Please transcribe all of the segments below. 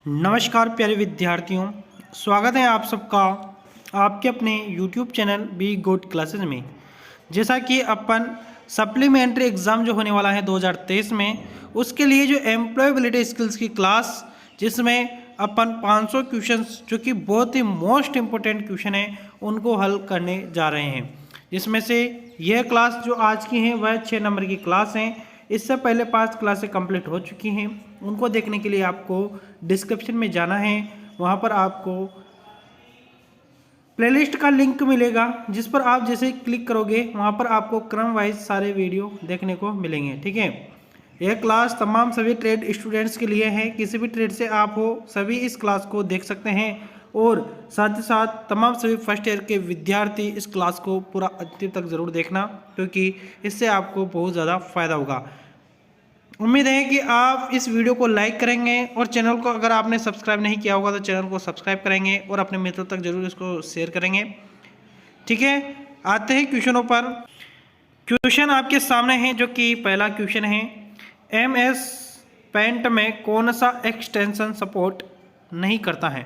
नमस्कार प्यारे विद्यार्थियों, स्वागत है आप सबका आपके अपने YouTube channel be good classes में। जैसा कि अपन सप्लीमेंट्री एग्ज़ाम जो होने वाला है 2023 में, उसके लिए जो एम्प्लॉयबिलिटी स्किल्स की क्लास, जिसमें अपन 500 क्वेश्चंस जो कि बहुत ही मोस्ट इम्पोर्टेंट क्वेश्चन है उनको हल करने जा रहे हैं। जिसमें से यह क्लास जो आज की है वह 6 नंबर की क्लास है। इससे पहले 5 क्लासें कंप्लीट हो चुकी हैं। उनको देखने के लिए आपको डिस्क्रिप्शन में जाना है। वहाँ पर आपको प्लेलिस्ट का लिंक मिलेगा, जिस पर आप जैसे क्लिक करोगे वहाँ पर आपको क्रम वाइज सारे वीडियो देखने को मिलेंगे। ठीक है, यह क्लास तमाम सभी ट्रेड स्टूडेंट्स के लिए है। किसी भी ट्रेड से आप हो सभी इस क्लास को देख सकते हैं, और साथ ही साथ तमाम सभी फर्स्ट ईयर के विद्यार्थी इस क्लास को पूरा अंतिम तक ज़रूर देखना, क्योंकि इससे आपको बहुत ज़्यादा फ़ायदा होगा। उम्मीद है कि आप इस वीडियो को लाइक करेंगे, और चैनल को अगर आपने सब्सक्राइब नहीं किया होगा तो चैनल को सब्सक्राइब करेंगे और अपने मित्रों तक जरूर इसको शेयर करेंगे। ठीक है, आते हैं क्वेश्चनों पर। क्वेश्चन आपके सामने है, जो कि पहला क्वेश्चन है, MS पेंट में कौन सा एक्सटेंशन सपोर्ट नहीं करता है।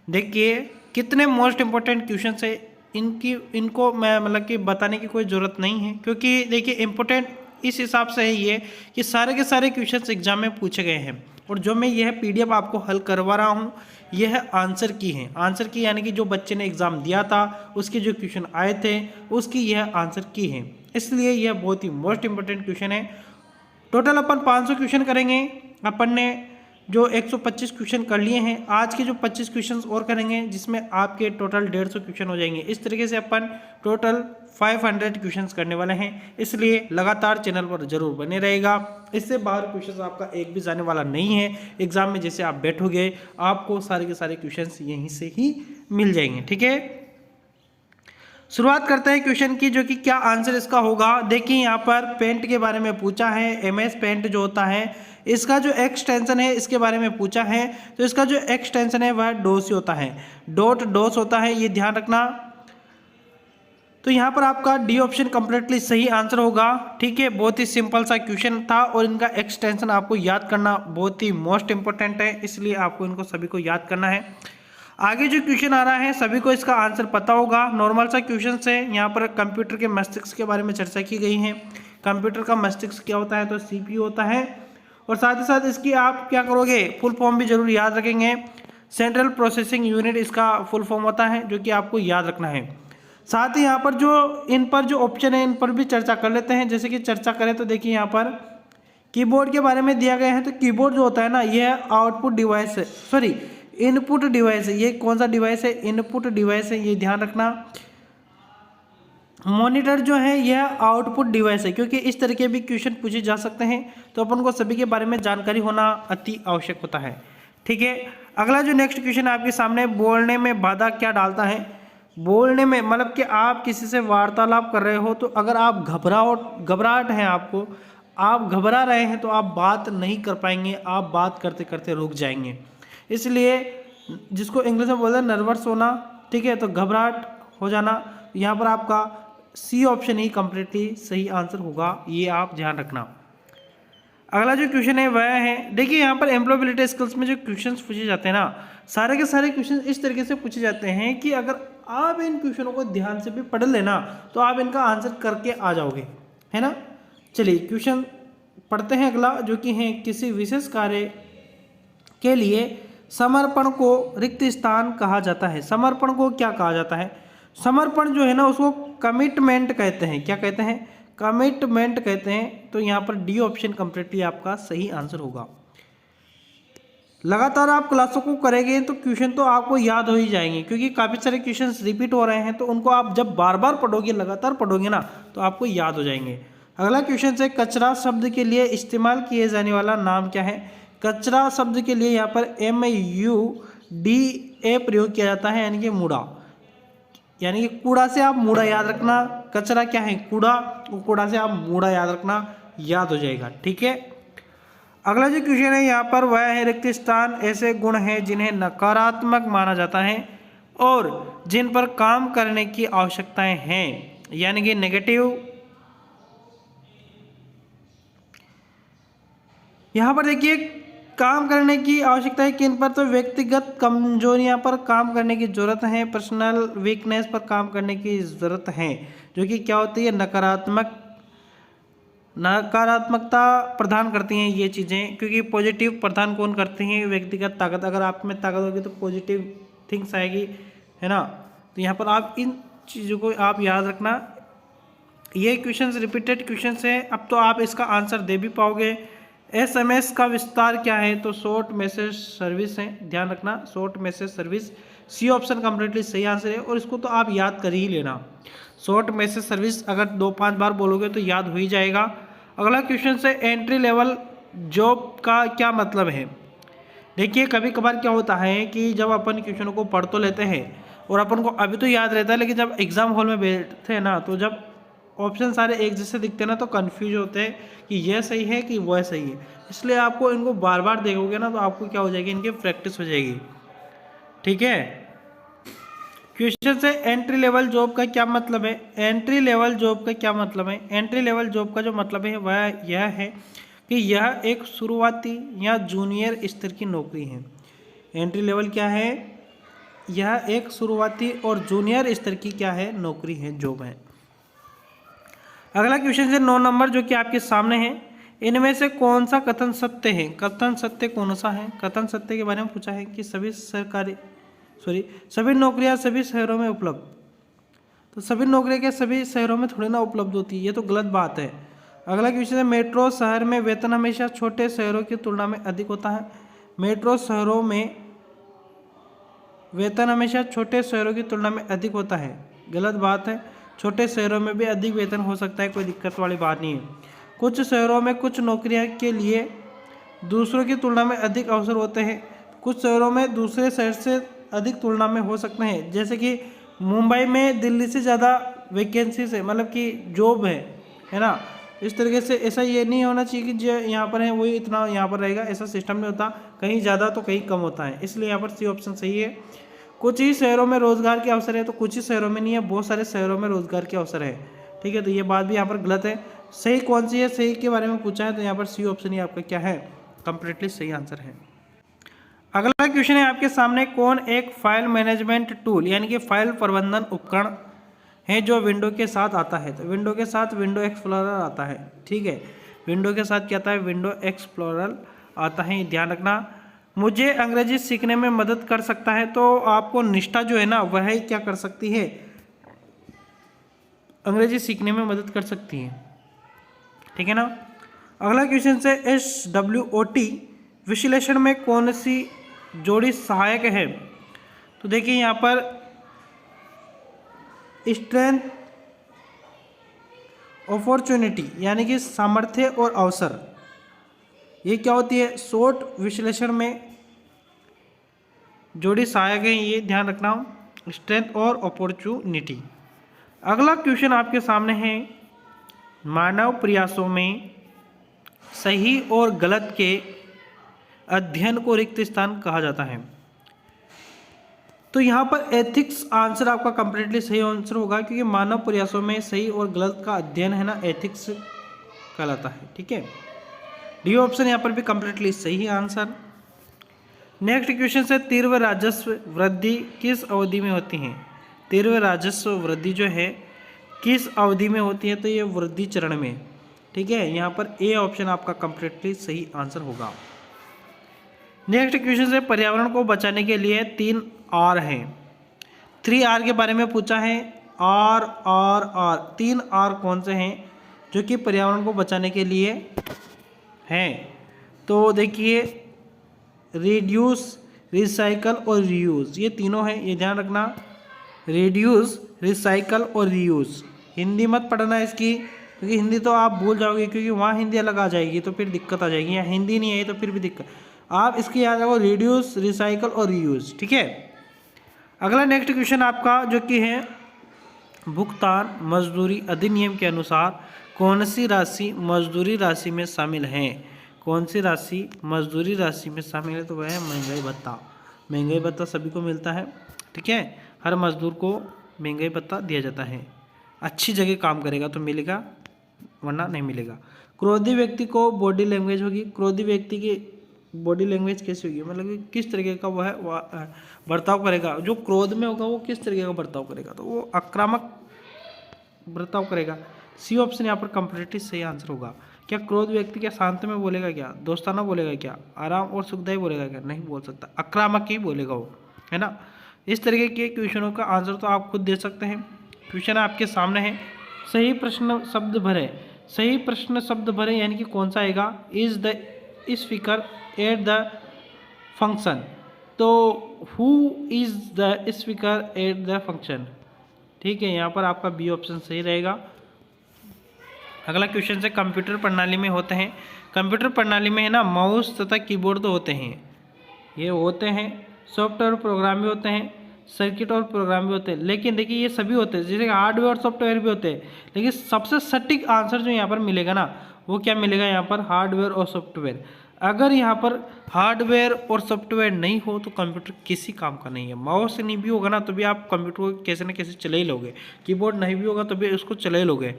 देखिए कितने मोस्ट इंपॉर्टेंट क्वेश्चन है, इनको मैं मतलब कि बताने की कोई ज़रूरत नहीं है, क्योंकि देखिए इम्पोर्टेंट इस हिसाब से है ये कि सारे के सारे क्वेश्चंस एग्जाम में पूछे गए हैं, और जो मैं यह PDF आपको हल करवा रहा हूँ यह आंसर की है। आंसर की यानी कि जो बच्चे ने एग्ज़ाम दिया था उसके जो क्वेश्चन आए थे उसकी यह आंसर की है, इसलिए यह बहुत ही मोस्ट इंपॉर्टेंट क्वेश्चन है। टोटल अपन 500 क्वेश्चन करेंगे। अपन ने जो 125 क्वेश्चन कर लिए हैं, आज के जो 25 क्वेश्चन और करेंगे, जिसमें आपके टोटल 150 क्वेश्चन हो जाएंगे। इस तरीके से अपन टोटल 500 क्वेश्चन करने वाले हैं, इसलिए लगातार चैनल पर जरूर बने रहेगा। इससे बाहर क्वेश्चन आपका एक भी जाने वाला नहीं है। एग्जाम में जैसे आप बैठोगे आपको सारे के सारे क्वेश्चन यहीं से ही मिल जाएंगे। ठीक है, शुरुआत करते हैं क्वेश्चन की, जो कि क्या आंसर इसका होगा। देखिए यहाँ पर पेंट के बारे में पूछा है। MS पेंट जो होता है इसका जो एक्सटेंशन है इसके बारे में पूछा है, तो इसका जो एक्सटेंशन है वह डोस होता है, डॉट डोस होता है, ये ध्यान रखना। तो यहाँ पर आपका डी ऑप्शन कंप्लीटली सही आंसर होगा। ठीक है, बहुत ही सिंपल सा क्वेश्चन था, और इनका एक्सटेंशन आपको याद करना बहुत ही मोस्ट इंपॉर्टेंट है, इसलिए आपको इनको सभी को याद करना है। आगे जो क्वेश्चन आ रहा है सभी को इसका आंसर पता होगा। नॉर्मल सा क्वेश्चन है। यहाँ पर कंप्यूटर के मस्तिष्क के बारे में चर्चा की गई है। कंप्यूटर का मस्तिष्क क्या होता है, तो CPU होता है, और साथ ही साथ इसकी आप क्या करोगे, फुल फॉर्म भी जरूर याद रखेंगे। सेंट्रल प्रोसेसिंग यूनिट इसका फुल फॉर्म होता है, जो कि आपको याद रखना है। साथ ही यहाँ पर इन पर जो ऑप्शन है इन पर भी चर्चा कर लेते हैं। जैसे कि चर्चा करें तो देखिए यहाँ पर कीबोर्ड के बारे में दिया गया है। तो कीबोर्ड जो होता है ना, यह आउटपुट डिवाइस है, सॉरी इनपुट डिवाइस है। ये कौन सा डिवाइस है, इनपुट डिवाइस है, ये ध्यान रखना। मॉनिटर जो है यह आउटपुट डिवाइस है, क्योंकि इस तरह के भी क्वेश्चन पूछे जा सकते हैं, तो अपन को सभी के बारे में जानकारी होना अति आवश्यक होता है। ठीक है, अगला जो नेक्स्ट क्वेश्चन आपके सामने, बोलने में बाधा क्या डालता है। बोलने में मतलब कि आप किसी से वार्तालाप कर रहे हो, तो अगर आप घबराहट है, आपको आप घबरा रहे हैं, तो आप बात नहीं कर पाएंगे, आप बात करते करते रुक जाएंगे। इसलिए जिसको इंग्लिश में बोलते हैं नर्वस होना। ठीक है, तो घबराहट हो जाना, यहाँ पर आपका C ऑप्शन ही कंप्लीटली सही आंसर होगा, ये आप ध्यान रखना। अगला जो क्वेश्चन है वह है, देखिए यहाँ पर एम्प्लॉयबिलिटी स्किल्स में जो क्वेश्चंस पूछे जाते हैं ना, सारे के सारे क्वेश्चन इस तरीके से पूछे जाते हैं कि अगर आप इन क्वेश्चनों को ध्यान से भी पढ़ लेना तो आप इनका आंसर करके आ जाओगे, है ना। चलिए क्वेश्चन पढ़ते हैं अगला, जो कि है, किसी विशेष कार्य के लिए समर्पण को रिक्त स्थान कहा जाता है। समर्पण को क्या कहा जाता है, समर्पण जो है ना उसको कमिटमेंट कहते हैं। क्या कहते हैं, कमिटमेंट कहते हैं। तो यहाँ पर डी ऑप्शन कंप्लीटली आपका सही आंसर होगा। लगातार आप क्लासों को करेंगे तो क्वेश्चन तो आपको याद हो ही जाएंगे, क्योंकि काफ़ी सारे क्वेश्चन रिपीट हो रहे हैं, तो उनको आप जब बार बार पढ़ोगे, लगातार पढ़ोगे ना, तो आपको याद हो जाएंगे। अगला क्वेश्चन है, कचरा शब्द के लिए इस्तेमाल किए जाने वाला नाम क्या है। कचरा शब्द के लिए यहाँ पर MUDA प्रयोग किया जाता है, यानी कि मूड़ा, यानी कि कूड़ा से आप मूड़ा याद रखना। कचरा क्या है, कूड़ा, कूड़ा से आप मूड़ा याद रखना, याद हो जाएगा। ठीक है, अगला जो क्वेश्चन है यहाँ पर वह है, रिक्त स्थान ऐसे गुण हैं जिन्हें नकारात्मक माना जाता है और जिन पर काम करने की आवश्यकताएं हैं, यानी कि नेगेटिव। यहाँ पर देखिए काम करने की आवश्यकता है किन पर, तो व्यक्तिगत कमजोरियां पर काम करने की जरूरत है, पर्सनल वीकनेस पर काम करने की जरूरत है, जो कि क्या होती है नकारात्मकता प्रदान करती हैं ये चीज़ें, क्योंकि पॉजिटिव प्रदान कौन करती हैं, व्यक्तिगत ताकत। अगर आप में ताकत होगी तो पॉजिटिव थिंग्स आएगी, है ना। तो यहाँ पर आप इन चीज़ों को आप याद रखना। ये क्वेश्चंस रिपीटेड क्वेश्चंस है, अब तो आप इसका आंसर दे भी पाओगे। SMS का विस्तार क्या है, तो शॉर्ट मैसेज सर्विस है, ध्यान रखना, short message service. C option completely सही आंसर है, और इसको तो आप याद कर ही लेना। शॉर्ट मैसेज सर्विस अगर 2-5 बार बोलोगे तो याद हो ही जाएगा। अगला क्वेश्चन है एंट्री लेवल जॉब का क्या मतलब है। देखिए कभी कभार क्या होता है कि जब अपन क्वेश्चनों को पढ़ तो लेते हैं और अपन को अभी तो याद रहता है, लेकिन जब एग्जाम हॉल में बैठते हैं ना, तो जब ऑप्शन सारे एक जैसे दिखते हैं ना, तो कंफ्यूज होते हैं कि यह सही है कि वह सही है। इसलिए आपको इनको बार बार देखोगे ना, तो आपको क्या हो जाएगी, इनकी प्रैक्टिस हो जाएगी। ठीक है। क्वेश्चन से एंट्री लेवल जॉब का क्या मतलब है। एंट्री लेवल जॉब का क्या मतलब है। एंट्री लेवल जॉब का जो मतलब है वह यह है कि यह एक शुरुआती या जूनियर स्तर की नौकरी है। एंट्री लेवल क्या है, यह एक शुरुआती और जूनियर स्तर की क्या है, नौकरी है, जॉब है। अगला क्वेश्चन है 9 नंबर, जो कि आपके सामने है। इनमें से कौन सा कथन सत्य है। कथन सत्य कौन सा है। कथन सत्य के बारे में पूछा है कि सभी नौकरियां सभी शहरों में उपलब्ध। तो सभी नौकरियां के सभी शहरों में थोड़ी ना उपलब्ध होती है, ये तो गलत बात है। अगला क्वेश्चन है मेट्रो शहर में वेतन हमेशा छोटे शहरों की तुलना में अधिक होता है। मेट्रो शहरों में वेतन हमेशा छोटे शहरों की तुलना में अधिक होता है, गलत बात है। छोटे शहरों में भी अधिक वेतन हो सकता है, कोई दिक्कत वाली बात नहीं है। कुछ शहरों में कुछ नौकरियां के लिए दूसरों की तुलना में अधिक अवसर होते हैं। कुछ शहरों में दूसरे शहर से अधिक तुलना में हो सकते हैं, जैसे कि मुंबई में दिल्ली से ज़्यादा वैकेंसीज है, मतलब कि जॉब है ना। इस तरीके से ऐसा ये नहीं होना चाहिए कि जो यहाँ पर है वही इतना यहाँ पर रहेगा, ऐसा सिस्टम नहीं होता, कहीं ज़्यादा तो कहीं कम होता है। इसलिए यहाँ पर सी ऑप्शन सही है। कुछ ही शहरों में रोजगार के अवसर है, तो कुछ ही शहरों में नहीं है, बहुत सारे शहरों में रोजगार के अवसर है। ठीक है, तो ये बात भी यहाँ पर गलत है। सही कौन सी है, सही के बारे में पूछा है, तो यहाँ पर सी ऑप्शन ही आपका क्या है, कंप्लीटली सही आंसर है। अगला क्वेश्चन है आपके सामने, कौन एक फाइल मैनेजमेंट टूल यानी कि फाइल प्रबंधन उपकरण है जो विंडो के साथ आता है। तो विंडो के साथ विंडो एक्सप्लोरर आता है। ठीक है, विंडो के साथ क्या आता है, विंडो एक्सप्लोरर आता है, ध्यान रखना। मुझे अंग्रेजी सीखने में मदद कर सकता है, तो आपको निष्ठा जो है ना वह ही क्या कर सकती है, अंग्रेजी सीखने में मदद कर सकती है। ठीक है ना। अगला क्वेश्चन से SWOT विश्लेषण में कौन सी जोड़ी सहायक है। तो देखिए यहाँ पर स्ट्रेंथ अपॉर्चुनिटी यानी कि सामर्थ्य और अवसर, ये क्या होती है, SWOT विश्लेषण में जोड़ी सहायक है, ये ध्यान रखना, स्ट्रेंथ और अपॉर्चुनिटी। अगला क्वेश्चन आपके सामने है, मानव प्रयासों में सही और गलत के अध्ययन को रिक्त स्थान कहा जाता है। तो यहाँ पर एथिक्स आंसर आपका कंप्लीटली सही आंसर होगा, क्योंकि मानव प्रयासों में सही और गलत का अध्ययन है ना, एथिक्स कहलाता है। ठीक है, डी ऑप्शन यहाँ पर भी कंप्लीटली सही आंसर। नेक्स्ट क्वेश्चन से तीव्र राजस्व वृद्धि किस अवधि में होती है। तीव्र राजस्व वृद्धि जो है किस अवधि में होती है, तो ये वृद्धि चरण में। ठीक है, यहाँ पर ए ऑप्शन आपका कंप्लीटली सही आंसर होगा। नेक्स्ट क्वेश्चन से पर्यावरण को बचाने के लिए 3 R हैं। 3 R के बारे में पूछा है, R 3 R कौन से हैं जो कि पर्यावरण को बचाने के लिए हैं। तो देखिए रिड्यूस, रिसाइकल और रीयूज, ये तीनों हैं, ये ध्यान रखना। रिड्यूस, रिसाइकल और रीयूज। हिंदी मत पढ़ना इसकी, क्योंकि हिंदी तो आप भूल जाओगे, क्योंकि वहाँ हिंदी अलग आ जाएगी तो फिर दिक्कत आ जाएगी। या हिंदी नहीं आई तो फिर भी दिक्कत, आप इसकी याद रखो, रिड्यूस, रिसाइकल और रीयूज। ठीक है। अगला नेक्स्ट क्वेश्चन आपका जो कि है, भुगतान मजदूरी अधिनियम के अनुसार कौन सी राशि मजदूरी राशि में शामिल है। कौन सी राशि मजदूरी राशि में शामिल है, तो वह है महंगाई भत्ता। महंगाई भत्ता सभी को मिलता है। ठीक है, हर मजदूर को महंगाई भत्ता दिया जाता है। अच्छी जगह काम करेगा तो मिलेगा, वरना नहीं मिलेगा। क्रोधी व्यक्ति को बॉडी लैंग्वेज होगी। क्रोधी व्यक्ति की बॉडी लैंग्वेज कैसी होगी, मतलब कि किस तरीके का वह बर्ताव करेगा। जो क्रोध में होगा वो किस तरीके का बर्ताव करेगा, तो वो आक्रामक बर्ताव करेगा। सी ऑप्शन यहाँ पर कंप्लीटली सही आंसर होगा। क्या क्रोध व्यक्ति क्या शांत में बोलेगा, क्या दोस्ताना बोलेगा, क्या आराम और सुखदायी बोलेगा, क्या नहीं बोल सकता, आक्रामक ही बोलेगा वो, है ना। इस तरीके के क्वेश्चनों का आंसर तो आप खुद दे सकते हैं। क्वेश्चन आपके सामने है, सही प्रश्न शब्द भरे। सही प्रश्न शब्द भरे यानी कि कौन सा आएगा, is the speaker at the function, तो who is the speaker at the function, ठीक है, यहाँ पर आपका बी ऑप्शन सही रहेगा। अगला क्वेश्चन से कंप्यूटर प्रणाली में होते हैं, कंप्यूटर प्रणाली में है ना माउस तथा कीबोर्ड तो होते हैं, ये होते हैं, सॉफ्टवेयर प्रोग्राम भी होते हैं, सर्किट और प्रोग्राम भी होते हैं, लेकिन देखिए ये सभी होते हैं, जैसे हार्डवेयर और सॉफ्टवेयर भी होते हैं, लेकिन सबसे सटीक आंसर जो यहाँ पर मिलेगा ना वो क्या मिलेगा, यहाँ पर हार्डवेयर और सॉफ्टवेयर। अगर यहाँ पर हार्डवेयर और सॉफ्टवेयर नहीं हो तो कंप्यूटर किसी काम का नहीं है। माउस नहीं भी होगा ना तो भी आप कंप्यूटर को कैसे ना कैसे चले ही लोगे, कीबोर्ड नहीं भी होगा तो भी उसको चले ही लोगे,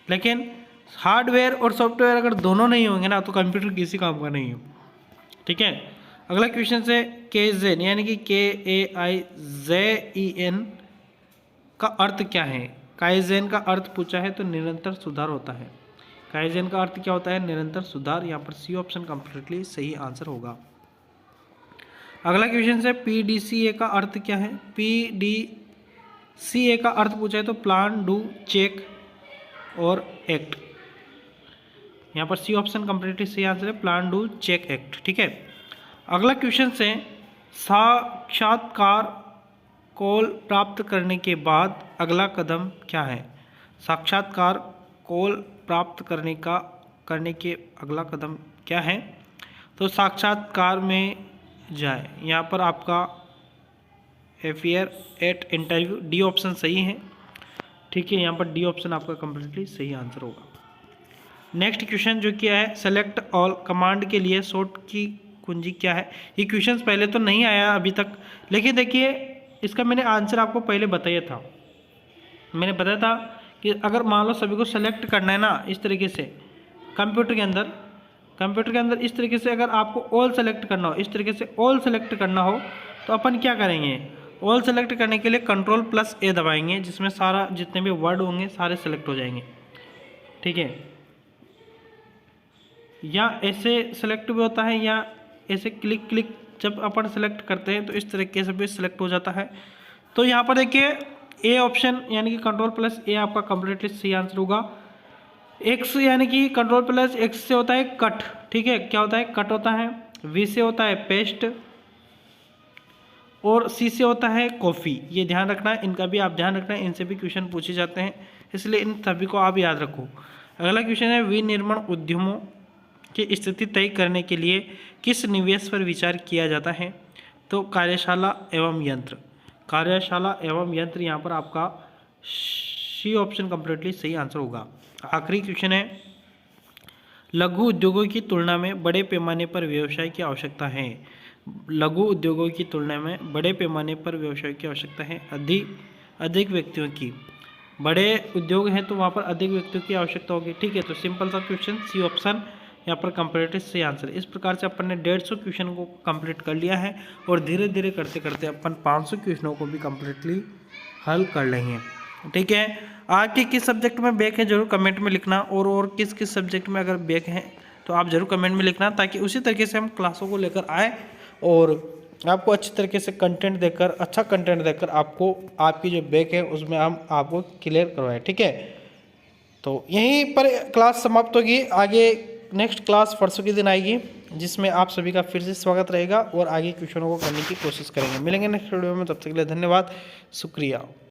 लेकिन हार्डवेयर और सॉफ्टवेयर अगर दोनों नहीं होंगे ना तो कंप्यूटर किसी काम का नहीं है, ठीक है। अगला क्वेश्चन से KAIZEN यानी कि KAIZEN का अर्थ क्या है। काइजेन का अर्थ पूछा है तो निरंतर सुधार होता है। काइजेन का अर्थ क्या होता है, निरंतर सुधार। यहाँ पर सी ऑप्शन कंप्लीटली सही आंसर होगा। अगला क्वेश्चन से PDCA का अर्थ क्या है। PDCA का अर्थ पूछा है तो प्लान, डू, चेक और एक्ट। यहाँ पर सी ऑप्शन कंप्लीटली सही आंसर है, प्लान, डू, चेक, एक्ट, ठीक है। अगला क्वेश्चन से साक्षात्कार कॉल प्राप्त करने के बाद अगला कदम क्या है। साक्षात्कार कॉल प्राप्त करने के अगला कदम क्या है, तो साक्षात्कार में जाए। यहाँ पर आपका affair at interview, D option सही है, ठीक है। यहाँ पर डी ऑप्शन आपका कंप्लीटली सही आंसर होगा। नेक्स्ट क्वेश्चन जो किया है, सेलेक्ट ऑल कमांड के लिए शॉर्ट की कुंजी क्या है। ये क्वेश्चन पहले तो नहीं आया अभी तक, लेकिन देखिए इसका मैंने आंसर आपको पहले बताया था। मैंने बताया था कि अगर मान लो सभी को सेलेक्ट करना है ना इस तरीके से कंप्यूटर के अंदर इस तरीके से अगर आपको ऑल सेलेक्ट करना हो, इस तरीके से ऑल सेलेक्ट करना हो तो अपन क्या करेंगे, ऑल सेलेक्ट करने के लिए Ctrl+A दबाएंगे, जिसमें सारा जितने भी वर्ड होंगे सारे सेलेक्ट हो जाएंगे, ठीक है। या ऐसे सेलेक्ट भी होता है या ऐसे क्लिक जब अपन सेलेक्ट करते हैं तो इस तरीके से भी सिलेक्ट हो जाता है। तो यहाँ पर देखिए ए ऑप्शन यानी कि Ctrl+A आपका कंप्लीटली सही आंसर होगा। एक्स यानी कि Ctrl+X से होता है कट, ठीक है, क्या होता है, कट होता है। V से होता है पेस्ट और C से होता है कॉफ़ी। ये ध्यान रखना है, इनका भी आप ध्यान रखना है, इनसे भी क्वेश्चन पूछे जाते हैं, इसलिए इन सभी को आप याद रखो। अगला क्वेश्चन है, विनिर्माण उद्यमों की स्थिति तय करने के लिए किस निवेश पर विचार किया जाता है, तो कार्यशाला एवं यंत्र। कार्यशाला एवं यंत्र यहाँ पर आपका सी ऑप्शन कंप्लीटली सही आंसर होगा। आखिरी क्वेश्चन है, लघु उद्योगों की तुलना में बड़े पैमाने पर व्यवसाय की आवश्यकता है। लघु उद्योगों की तुलना में बड़े पैमाने पर व्यवसाय की आवश्यकता है, अधिक व्यक्तियों की। बड़े उद्योग हैं तो वहाँ पर अधिक व्यक्तियों की आवश्यकता होगी, ठीक है। तो सिंपल सा क्वेश्चन, सी ऑप्शन यहाँ पर कंप्लीटली सही आंसर। इस प्रकार से अपन ने 150 क्वेश्चन को कंप्लीट कर लिया है और धीरे धीरे करते करते अपन 500 क्वेश्चनों को भी कंप्लीटली हल कर लेंगे, ठीक है। आपके किस सब्जेक्ट में बैक है जरूर कमेंट में लिखना, और किस सब्जेक्ट में अगर बैक है तो आप जरूर कमेंट में लिखना, ताकि उसी तरीके से हम क्लासों को लेकर आए और आपको अच्छी तरीके से कंटेंट देकर, अच्छा कंटेंट देकर आपको आपकी जो बैक है उसमें हम आपको क्लियर करवाएं, ठीक है। तो यहीं पर क्लास समाप्त होगी। आगे नेक्स्ट क्लास परसों के दिन आएगी, जिसमें आप सभी का फिर से स्वागत रहेगा और आगे क्वेश्चनों को करने की कोशिश करेंगे। मिलेंगे नेक्स्ट वीडियो में, तब तक के लिए धन्यवाद, शुक्रिया।